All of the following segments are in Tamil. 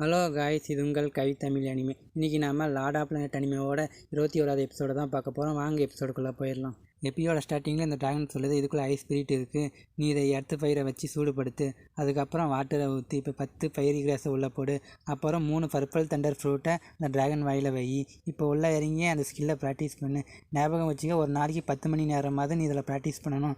ஹலோ காய்ஸ், இது உங்கள் கவித்தமிழ் அனிமே. இன்றைக்கி நம்ம லார்ட் ஆஃப் பிளானட் அனிமேவோட 21வது எபிசோடு தான் பார்க்க போகிறோம். வாங்க எபிசோடுக்குள்ளே போயிடலாம். எப்பியோட ஸ்டார்டிங்கில் இந்த ட்ராகன் சொல்லுது, இதுக்குள்ளே ஐஸ் ஸ்பிரிட் இருக்குது, நீ இதை எர்த்து ஃபயரை வச்சு சூடுபடுத்து, அதுக்கப்புறம் வாட்டரை ஊற்றி இப்போ 10 ஃபயரி கிராஸை உள்ளே போடு, அப்புறம் 3 பர்பிள் தண்டர் ஃப்ரூட்டை அந்த ட்ராகன் வாயில் வை, இப்போ உள்ளே இறங்கி அந்த ஸ்கில்லை ப்ராக்டிஸ் பண்ணு, ஞாபகம் வச்சுக்க ஒரு நாளைக்கு 10 மணி நேரமாவது நீ இதில் ப்ராக்டிஸ் பண்ணணும்,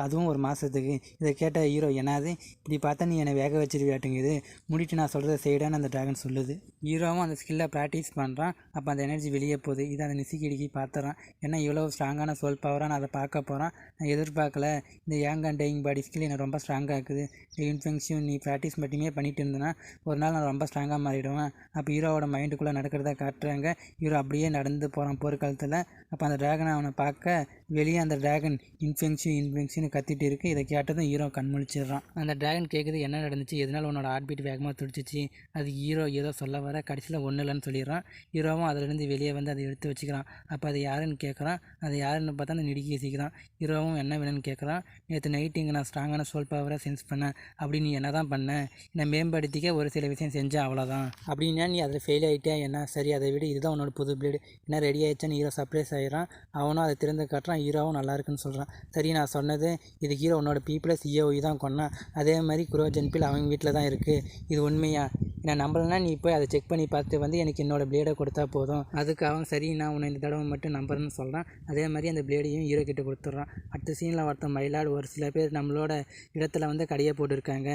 அதுவும் ஒரு மாதத்துக்கு. இதை கேட்ட ஹீரோ, என்னது இப்படி பார்த்தா நீ என்னை வேக வச்சிருவியாட்டுங்குது, முடிட்டு நான் சொல்கிறத செய்டான்னு அந்த ட்ராகன் சொல்லுது. ஹீரோவும் அந்த ஸ்கில்லை ப்ராக்டிஸ் பண்ணுறான். அப்போ அந்த எனர்ஜி வெளியே போகுது. இதை அந்த நிசிக்கிடிக்கி பார்த்துறான். ஏன்னா இவ்வளோ ஸ்ட்ராங்கான சோல் பவராக நான் அதை பார்க்க போகிறேன், நான் எதிர்பார்க்கல. இந்த young and dying body skill என்னை ரொம்ப ஸ்ட்ராங்காக இருக்குது. இன்ஃபெக்ஷன் நீ ப்ராக்டிஸ் மட்டுமே பண்ணிட்டு இருந்தேன்னா ஒரு நாள் நான் ரொம்ப ஸ்ட்ராங்காக மாறிடுவேன். அப்போ ஹீரோவோட மைண்டுக்குள்ளே நடக்கிறத காட்டுறாங்க. ஹீரோ அப்படியே நடந்து போகிறான் போர்க்காலத்தில். அப்போ அந்த ட்ராகனை அவனை பார்க்க வெளியே அந்த ட்ராகன் இன்ஃபெக்ஷன் கத்திட்டு இருக்குது. இதை கேட்டதும் ஹீரோ கண்முழிச்சிடுறான். அந்த ட்ராகன் கேட்குது, என்ன நடந்துச்சு, எதனால் உன்னோட ஹார்ட் பீட் வேகமாக துடிச்சிச்சு. அது ஹீரோ ஏதோ சொல்ல வர கடைசியில் ஒன்றும் இல்லைன்னு சொல்லிடுறான். ஹீரோவும் அதிலிருந்து வெளியே வந்து அதை எடுத்து வச்சுக்கிறான். அப்போ அது யாருன்னு கேட்குறான். அது யாருன்னு பார்த்தா அந்த நிடிக்கி வச்சுக்கிறான். ஹீரோவும் என்ன வேணும்னு கேட்குறான். நேற்று நைட்டு இங்கே நான் ஸ்ட்ராங்கான சோல் பவரை சென்ஸ் பண்ணேன். அப்படி நீ என்ன தான் பண்ண, என்னை மேம்படுத்திக்க ஒரு சில விஷயம் செஞ்சேன், அவ்வளோதான். அப்படின்னா நீ அதில் ஃபெயில் ஆகிட்டே, என்ன சரி அதை விட இதுதான் உன்னோட புது பிளேடு, என்ன ரெடி ஆகிடுச்சான்னு ஹீரோ சர்ப்ரைஸ் ஆகிடுறான். அவனும் அதை திறந்து காட்டுறான். ஹீரோவும் நல்லா இருக்குன்னு சொல்கிறான். சரி நான் சொன்னது இது ஹீரோ உன்னோட பீப்புளஸ் EOE தான் கொண்டான், அதே மாதிரி குரோஜன்பில் அவங்க வீட்டில் தான் இருக்குது, இது உண்மையா, என்னை நம்பலைன்னா நீ போய் அதை செக் பண்ணி பார்த்து வந்து எனக்கு என்னோட பிளேடை கொடுத்தா போதும். அதுக்கு அவன் சரி நான் உன்னை இந்த தடவை மட்டும் நம்புறேன்னு சொல்கிறான். அதே மாதிரி அந்த பிளேடையும் ஹீரோ கிட்ட கொடுத்துட்றான். அடுத்த சீனில் ஒருத்தன் மயிலாடு ஒரு சில பேர் நம்மளோட இடத்துல வந்து கடையை போட்டிருக்காங்க,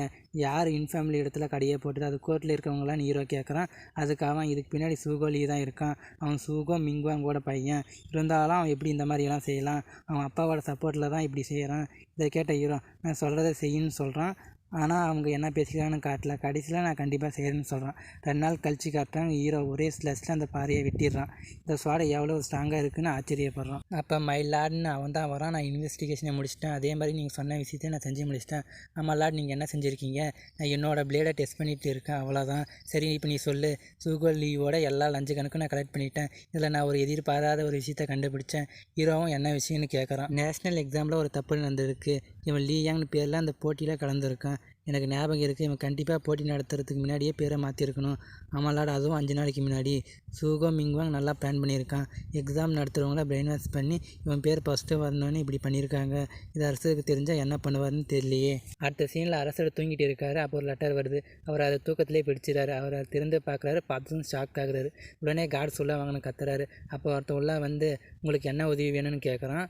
யார் இன்ஃபேமிலி இடத்துல கடையை போட்டுது, அது கோர்ட்டில் இருக்கவங்களான்னு ஹீரோ கேட்குறான். அதுக்கு அவன் இதுக்கு பின்னாடி சூகோலி தான் இருக்கான், அவன் சூகோ மிங்குவாங்கோட பையன், இருந்தாலும் அவன் எப்படி இந்த மாதிரியெல்லாம் செய்யலாம், அவன் அப்பாவோட சப்போர்ட்டில் தான் இப்படி செய்கிறான். இதை கேட்ட ஹீரோ, நான் சொல்கிறத செய்யின்னு சொல்கிறான். ஆனால் அவங்க என்ன பேசிக்கிறான்னு காட்டல. கடைசியில் நான் கண்டிப்பாக செய்கிறேன்னு சொல்கிறான். 2 நாள் கழிச்சு காட்டுறாங்க. ஹீரோ ஒரே ஸ்லஸில் அந்த பாறையை வெட்டிடுறான். இந்த சுவாடை எவ்வளோ ஸ்ட்ராங்காக இருக்குதுன்னு ஆச்சரியப்படுறான். அப்போ லார்டுன்னு அவன் தான் வரான். நான் இன்வெஸ்டிகேஷனை முடிச்சிட்டேன், அதே மாதிரி நீங்கள் சொன்ன விஷயத்தை நான் செஞ்சு முடிச்சிட்டேன். ஆமாம் லார்டு, நீங்கள் என்ன செஞ்சுருக்கீங்க, நான் என்னோடய பிளேடை டெஸ்ட் பண்ணிகிட்டு இருக்கேன், அவ்வளோதான். சரி இப்போ நீ சொல்லு. சூகோலியோட எல்லா லஞ்சு கணக்கும் நான் கலெக்ட் பண்ணிட்டேன், இதில் நான் ஒரு எதிர்பாராத ஒரு விஷயத்தை கண்டுபிடிச்சேன். ஹீரோவும் என்ன விஷயம்னு கேட்குறான். நேஷ்னல் எக்ஸாமில் ஒரு தப்பு நடந்திருக்கு, இவன் லீயாங்னு பேரில் அந்த போட்டியில் கலந்துருக்கான், எனக்கு ஞாபகம் இருக்குது, இவன் கண்டிப்பாக போட்டி நடத்துறதுக்கு முன்னாடியே பேரை மாற்றிருக்கணும். ஆமாலாட, அதுவும் 5 நாளைக்கு முன்னாடி. சூகோ மிங்குவாங் நல்லா பிளான் பண்ணியிருக்கான், எக்ஸாம் நடத்துகிறவங்கள பிரெயின் வாஷ் பண்ணி இவன் பேர் ஃபஸ்ட்டு வரணுன்னு இப்படி பண்ணியிருக்காங்க. இது அரசுக்கு தெரிஞ்சால் என்ன பண்ணுவார்னு தெரியலையே. அடுத்த சீனில் அரசர் தூங்கிட்டு இருக்காரு. அப்போ ஒரு லெட்டர் வருது. அவர் அதை தூக்கத்திலே பிடிச்சிடாரு. அவர் அதை திறந்து பார்க்குறாரு. பார்த்ததும் ஷாக் ஆகுறாரு. உடனே கார்டு சொல்ல வாங்கன்னு கத்துறாரு. அப்போ ஒருத்தன் உள்ள வந்து உங்களுக்கு என்ன உதவி வேணும்னு கேட்குறான்.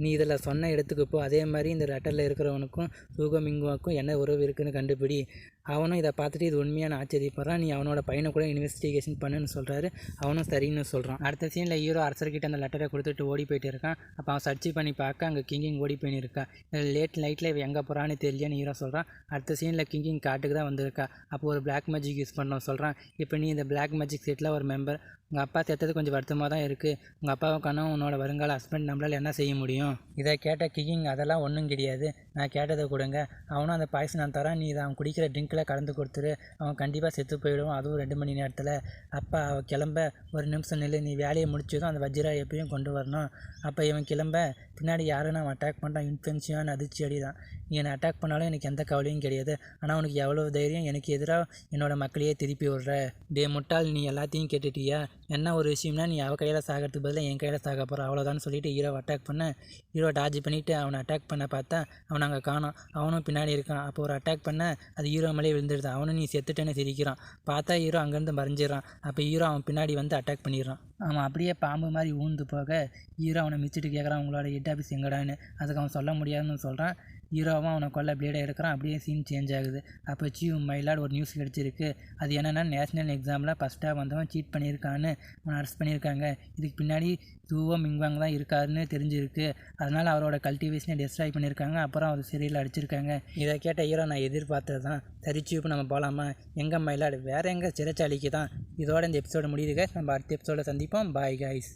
நீ இதில் சொன்ன இடத்துக்கு போ, அதே மாதிரி இந்த லெட்டரில் இருக்கிறவனுக்கும் சூகோ மிங்குவாக்கும் என்ன உறவு இருக்குன்னு கண்டுபிடி. அவனும் இதை பார்த்துட்டு இது உண்மையான ஆச்சரியப்படுறான். நீ அவனோட பையனை கூட இன்வெஸ்டிகேஷன் பண்ணுன்னு சொல்கிறாரு. அவனும் சரின்னு சொல்கிறான். அடுத்த சீனில் ஹீரோ அரசர்கிட்ட அந்த லெட்டரை கொடுத்துட்டு ஓடி போயிட்டு இருக்கான். அப்போ அவன் சர்ச் பண்ணி பார்க்க அங்கே கிங்கிங் ஓடி போயின்னு லேட் நைட்டில் இவன் எங்கே போகிறான்னு தெரியலன்னு ஹீரோ சொல்கிறான். அடுத்த சீனில் கிங்கிங் காட்டுக்கு தான் வந்திருக்கா. அப்போ ஒரு பிளாக் மேஜிக் யூஸ் பண்ணோம் சொல்கிறான். இப்போ நீ இந்த பிளாக் மேஜிக் செட்டில் ஒரு மெம்பர், உங்கள் அப்பா சேர்த்தது கொஞ்சம் வருத்தமாக தான் இருக்குது, உங்கள் அப்பாவுக்கான உன்னோட வருங்கால ஹஸ்பண்ட் நம்மளால் என்ன செய்ய முடியும். இதை கேட்ட கிங்கிங், அதெல்லாம் ஒன்றும் கிடையாது, நான் கேட்டதை கொடுங்க, அவனும் அந்த பாய்ஸ் நான் தரான், நீ இதை அவன் குடிக்கிற ட்ரிங்கில் கலந்து கொடுத்துரு, அவன் கண்டிப்பாக செத்து போயிடுவான், அதுவும் 2 மணி நேரத்தில். அப்பா அவள் கிளம்ப ஒரு நிமிஷம் நில்லு, நீ வேலையை முடிச்சதும் அந்த வஜ்ரா எப்படியும் கொண்டு வரணும். அப்போ இவன் கிளம்ப பின்னாடி யாரும் அவன் அட்டாக் பண்ணுறான். இன்ஃபென்ஷன் அதிர்ச்சி அடி தான். நீ என்னை அட்டாக் பண்ணாலும் எனக்கு எந்த கவலையும் கிடையாது, ஆனால் உனக்கு எவ்வளோ தைரியம் எனக்கு எதிராக என்னோடய மக்களையே திருப்பி விடுற. டே முட்டாள், நீ எல்லாத்தையும் கேட்டுட்டியா, என்ன ஒரு விஷயம்னா நீ அவள் கையில் சாகிறதுக்கு பதிலாக என் கையில் சாக போகிற, அவ்வளோதான்னு சொல்லிட்டு ஹீரோவை அட்டாக் பண்ண. ஹீரோ டாஜ் பண்ணிவிட்டு அவனை அட்டாக் பண்ண பார்த்தா அவனை அங்கே காணோம். அவனும் பின்னாடி இருக்கான். அப்போ ஒரு அட்டாக் பண்ண அது ஹீரோ மேலே விழுந்துடுது. அவனும் நீ செத்துட்டேன்னு சிரிக்கிறான். பார்த்தா ஹீரோ அங்கேருந்து மறைஞ்சிடறான். அப்போ ஹீரோ அவன் பின்னாடி வந்து அட்டாக் பண்ணிடுறான். அவன் அப்படியே பாம்பு மாதிரி ஊந்து போக ஹீரோ அவனை மிச்சிட்டு கேட்குறான், உங்களோட ஹெட் ஆஃபீஸ் எங்கடான்னு. அதுக்கு அவன் சொல்ல முடியாதுன்னு சொல்கிறான். ஹீரோவும் அவனை கொல்ல பிளேடை எடுக்கிறான். அப்படியே சீன் சேஞ்ச் ஆகுது. அப்போ மயிலாடு ஒரு நியூஸ் கிடச்சிருக்கு. அது என்னென்னா நேஷ்னல் எக்ஸாமில் ஃபஸ்ட்டாக வந்தவன் சீட் பண்ணியிருக்கான்னு அவனை அரெஸ்ட் பண்ணியிருக்காங்க. இதுக்கு பின்னாடி சூகோ மிங்குவாங் தான் இருக்காருன்னு தெரிஞ்சிருக்கு. அதனால் அவரோட கல்டிவேஷனை டெஸ்ட்ராய் பண்ணியிருக்காங்க. அப்புறம் அவர் சிறையில் அடிச்சிருக்காங்க. இதை கேட்ட ஹீரோ, நான் எதிர்பார்த்தது தான், சரி இப்போ நம்ம போகலாமா, எங்கே மயிலாடு வேறு எங்கே சிறைச்சாலைக்கு தான். இதோட இந்த எபிசோடு முடியுது கைஸ். நம்ம அடுத்த எபிசோட சந்திப்போம். Bye guys.